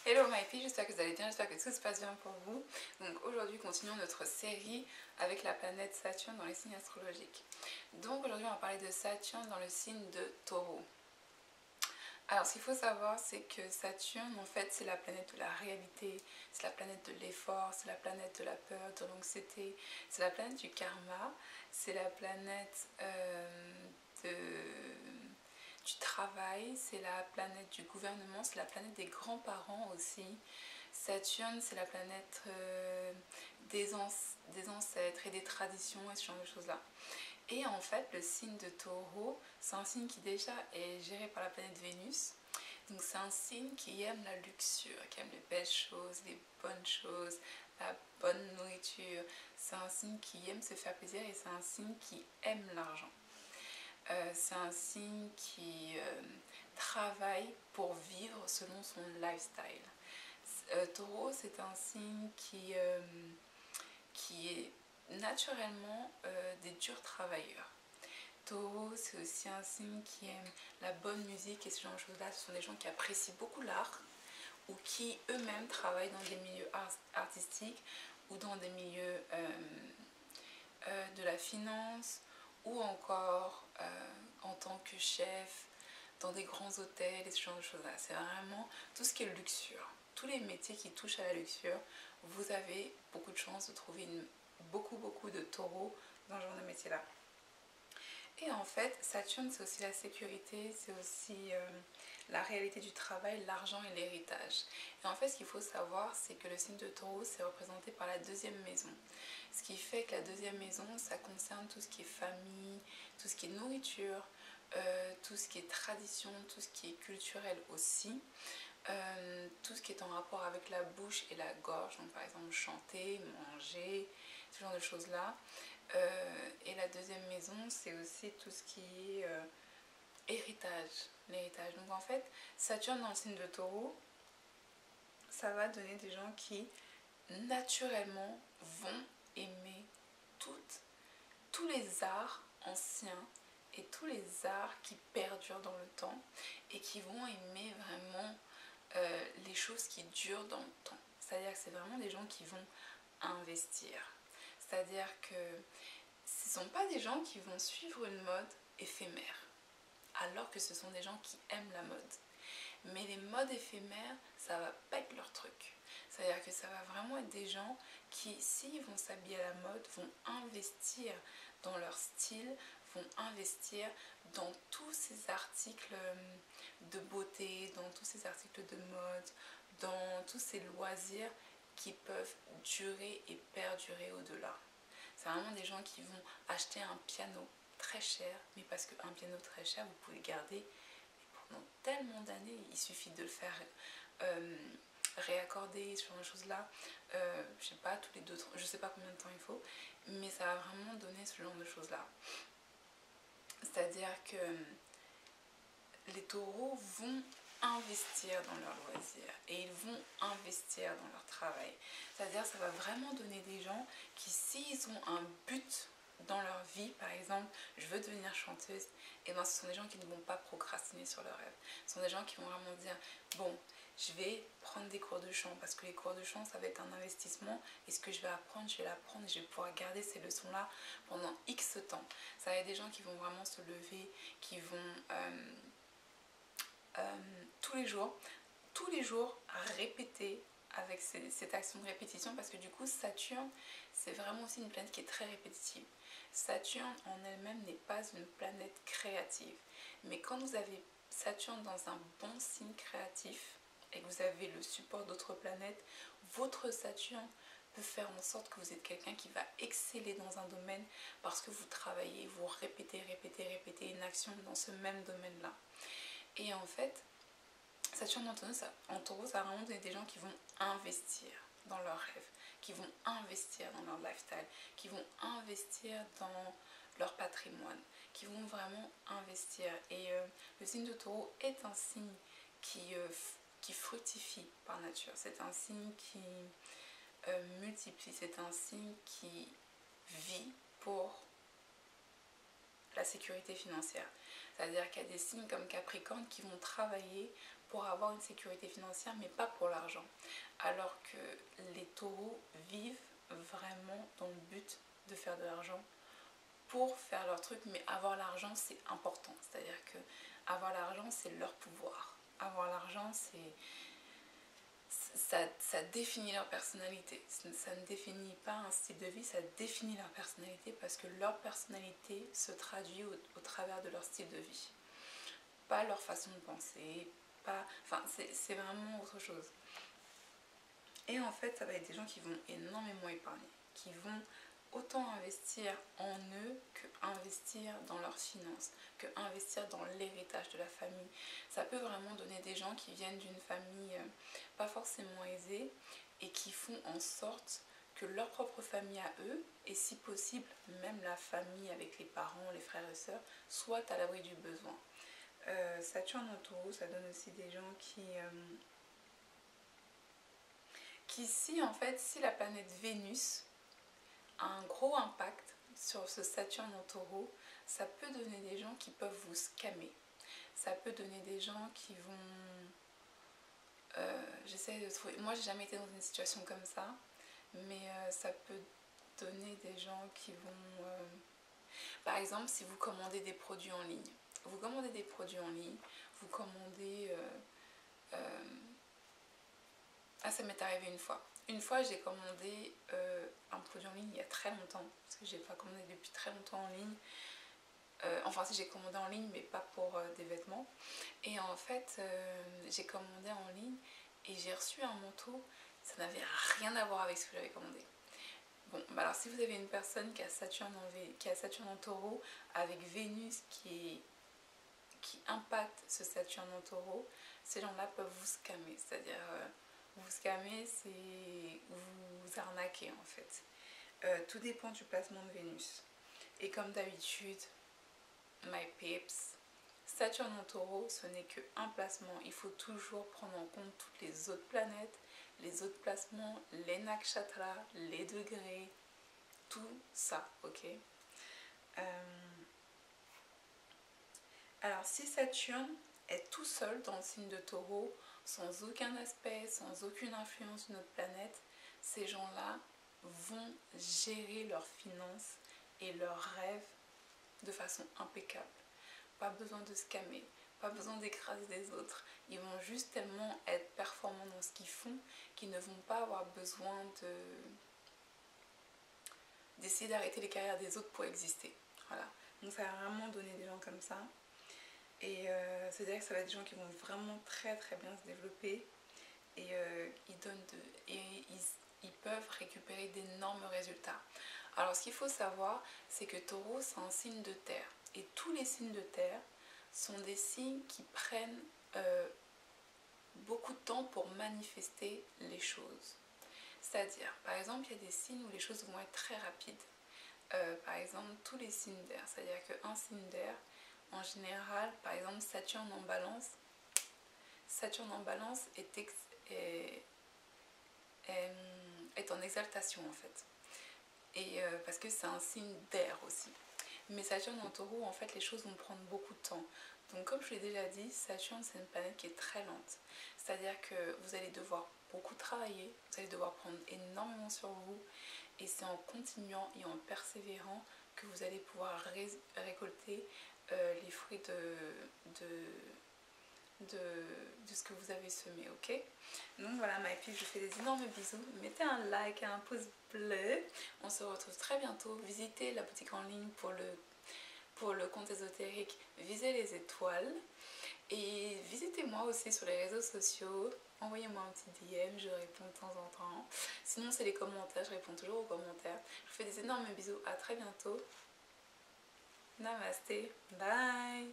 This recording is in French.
Hello my filles, j'espère que vous allez bien, j'espère que tout se passe bien pour vous. Donc aujourd'hui, continuons notre série avec la planète Saturne dans les signes astrologiques. Donc aujourd'hui, on va parler de Saturne dans le signe de Taureau. Alors ce qu'il faut savoir, c'est que Saturne, en fait, c'est la planète de la réalité, c'est la planète de l'effort, c'est la planète de la peur, de l'anxiété, c'est la planète du karma, c'est la planète du travail, c'est la planète du gouvernement, c'est la planète des grands-parents aussi. Saturne, c'est la planète des ancêtres et des traditions et ce genre de choses-là. Et en fait, le signe de Taureau, c'est un signe qui déjà est géré par la planète Vénus. Donc c'est un signe qui aime la luxure, qui aime les belles choses, les bonnes choses, la bonne nourriture. C'est un signe qui aime se faire plaisir et c'est un signe qui aime l'argent. C'est un signe qui travaille pour vivre selon son lifestyle. Taureau, c'est un signe qui est naturellement des durs travailleurs. Taureau, c'est aussi un signe qui aime la bonne musique et ce genre de choses-là. Ce sont des gens qui apprécient beaucoup l'art ou qui eux-mêmes travaillent dans des milieux artistiques ou dans des milieux de la finance ou encore en tant que chef dans des grands hôtels et ce genre de choses-là. C'est vraiment tout ce qui est luxure. Tous les métiers qui touchent à la luxure, vous avez beaucoup de chances de trouver beaucoup de taureaux dans ce genre de métier-là. Et en fait, Saturne, c'est aussi la sécurité, c'est aussi la réalité du travail, l'argent et l'héritage. Et en fait, ce qu'il faut savoir, c'est que le signe de Taureau, c'est représenté par la deuxième maison. Ce qui fait que la deuxième maison, ça concerne tout ce qui est famille, tout ce qui est nourriture, tout ce qui est tradition, tout ce qui est culturel aussi. Tout ce qui est en rapport avec la bouche et la gorge, donc par exemple chanter, manger, ce genre de choses-là. Et la deuxième maison, c'est aussi tout ce qui est héritage, l'héritage. Donc en fait, Saturne dans le signe de Taureau, ça va donner des gens qui naturellement vont aimer tous les arts anciens et tous les arts qui perdurent dans le temps et qui vont aimer vraiment les choses qui durent dans le temps. C'est-à-dire que c'est vraiment des gens qui vont investir. C'est-à-dire que ce ne sont pas des gens qui vont suivre une mode éphémère, alors que ce sont des gens qui aiment la mode. Mais les modes éphémères, ça va pas être leur truc. C'est-à-dire que ça va vraiment être des gens qui, s'ils vont s'habiller à la mode, vont investir dans leur style, vont investir dans tous ces articles de beauté, dans tous ces articles de mode, dans tous ces loisirs qui peuvent durer et perdurer au-delà. C'est vraiment des gens qui vont acheter un piano très cher, mais parce qu'un piano très cher, vous pouvez le garder pendant tellement d'années. Il suffit de le faire réaccorder, ce genre de choses-là. Je sais pas, tous les 2-3, je sais pas combien de temps il faut, mais ça va vraiment donner ce genre de choses-là. C'est-à-dire que les taureaux vont investir dans leurs loisirs et ils vont investir dans leur travail. C'est-à-dire que ça va vraiment donner des gens qui, s'ils ont un but dans leur vie, par exemple, je veux devenir chanteuse, et bien ce sont des gens qui ne vont pas procrastiner sur leur rêve. Ce sont des gens qui vont vraiment dire, bon, je vais prendre des cours de chant parce que les cours de chant, ça va être un investissement et ce que je vais apprendre, je vais l'apprendre et je vais pouvoir garder ces leçons-là pendant X temps. Ça va être des gens qui vont vraiment se lever, qui vont tous les jours répéter avec cette action de répétition parce que du coup Saturne c'est vraiment aussi une planète qui est très répétitive. Saturne en elle-même n'est pas une planète créative, mais quand vous avez Saturne dans un bon signe créatif et que vous avez le support d'autres planètes, votre Saturne peut faire en sorte que vous êtes quelqu'un qui va exceller dans un domaine parce que vous travaillez, vous répétez une action dans ce même domaine-là. Et en fait, Saturne en taureau, ça va vraiment donner des gens qui vont investir dans leurs rêves, qui vont investir dans leur lifestyle, qui vont investir dans leur patrimoine, qui vont vraiment investir. Et le signe de taureau est un signe qui fructifie par nature. C'est un signe qui multiplie, c'est un signe qui vit pour la sécurité financière. C'est-à-dire qu'il y a des signes comme Capricorne qui vont travailler pour avoir une sécurité financière, mais pas pour l'argent. Alors que les taureaux vivent vraiment dans le but de faire de l'argent pour faire leur truc, mais avoir l'argent c'est important. C'est-à-dire que avoir l'argent c'est leur pouvoir. Avoir l'argent ça définit leur personnalité. Ça ne définit pas un style de vie, ça définit leur personnalité parce que leur personnalité se traduit au travers de leur style de vie. Pas leur façon de penser, pas... Enfin, c'est vraiment autre chose. Et en fait, ça va être des gens qui vont énormément épargner, qui vont autant investir en eux que investir dans leurs finances, que investir dans l'héritage de la famille. Ça peut vraiment donner des gens qui viennent d'une famille pas forcément aisée et qui font en sorte que leur propre famille à eux, et si possible même la famille avec les parents, les frères et sœurs, soit à l'abri du besoin. Saturne en taureau, ça donne aussi des gens qui si la planète Vénus a un gros impact sur ce Saturne en taureau, ça peut donner des gens qui peuvent vous scammer. Ça peut donner des gens qui vont... j'essaie de trouver... Moi, j'ai jamais été dans une situation comme ça, mais ça peut donner des gens qui vont... Par exemple, si vous commandez des produits en ligne. Vous commandez des produits en ligne, vous commandez... Ah, ça m'est arrivé une fois. Une fois, j'ai commandé un produit en ligne il y a très longtemps, parce que j'ai pas commandé depuis très longtemps en ligne. Enfin, si j'ai commandé en ligne, mais pas pour des vêtements. Et en fait, j'ai commandé en ligne et j'ai reçu un manteau. Ça n'avait rien à voir avec ce que j'avais commandé. Bon, bah alors si vous avez une personne qui a Saturne en taureau, avec Vénus qui impacte ce Saturne en taureau, ces gens-là peuvent vous scammer. C'est-à-dire, vous scammer, c'est vous arnaquer en fait. Tout dépend du placement de Vénus. Et comme d'habitude, my peeps, Saturne en taureau, ce n'est qu'un placement. Il faut toujours prendre en compte toutes les autres planètes, les autres placements, les nakshatras, les degrés, tout ça, ok. Alors si Saturne est tout seul dans le signe de taureau, sans aucun aspect, sans aucune influence d'une autre planète, ces gens-là vont gérer leurs finances et leurs rêves de façon impeccable. Pas besoin de scammer, pas besoin d'écraser des autres. Ils vont juste tellement être performants dans ce qu'ils font qu'ils ne vont pas avoir besoin d'essayer d'arrêter les carrières des autres pour exister. Voilà. Donc ça va vraiment donner des gens comme ça. Et c'est-à-dire que ça va être des gens qui vont vraiment très très bien se développer. Et ils peuvent récupérer d'énormes résultats. Alors ce qu'il faut savoir, c'est que Taureau, c'est un signe de terre. Et tous les signes de terre sont des signes qui prennent beaucoup de temps pour manifester les choses. C'est-à-dire, par exemple, il y a des signes où les choses vont être très rapides. Par exemple, tous les signes d'air. C'est-à-dire qu'un signe d'air, en général, par exemple, Saturne en balance est en exaltation en fait. Et parce que c'est un signe d'air aussi. Mais Saturne en taureau, en fait, les choses vont prendre beaucoup de temps. Donc comme je l'ai déjà dit, Saturne, c'est une planète qui est très lente. C'est-à-dire que vous allez devoir beaucoup travailler, vous allez devoir prendre énormément sur vous. Et c'est en continuant et en persévérant que vous allez pouvoir récolter les fruits de ce que vous avez semé, ok? Donc voilà, my people, je fais des énormes bisous. Mettez un like et un pouce bleu. On se retrouve très bientôt. Visitez la boutique en ligne pour le compte ésotérique Visez les étoiles. Et visitez-moi aussi sur les réseaux sociaux. Envoyez-moi un petit DM, je réponds de temps en temps. Sinon, c'est les commentaires, je réponds toujours aux commentaires. Je vous fais des énormes bisous. À très bientôt. Namasté. Bye.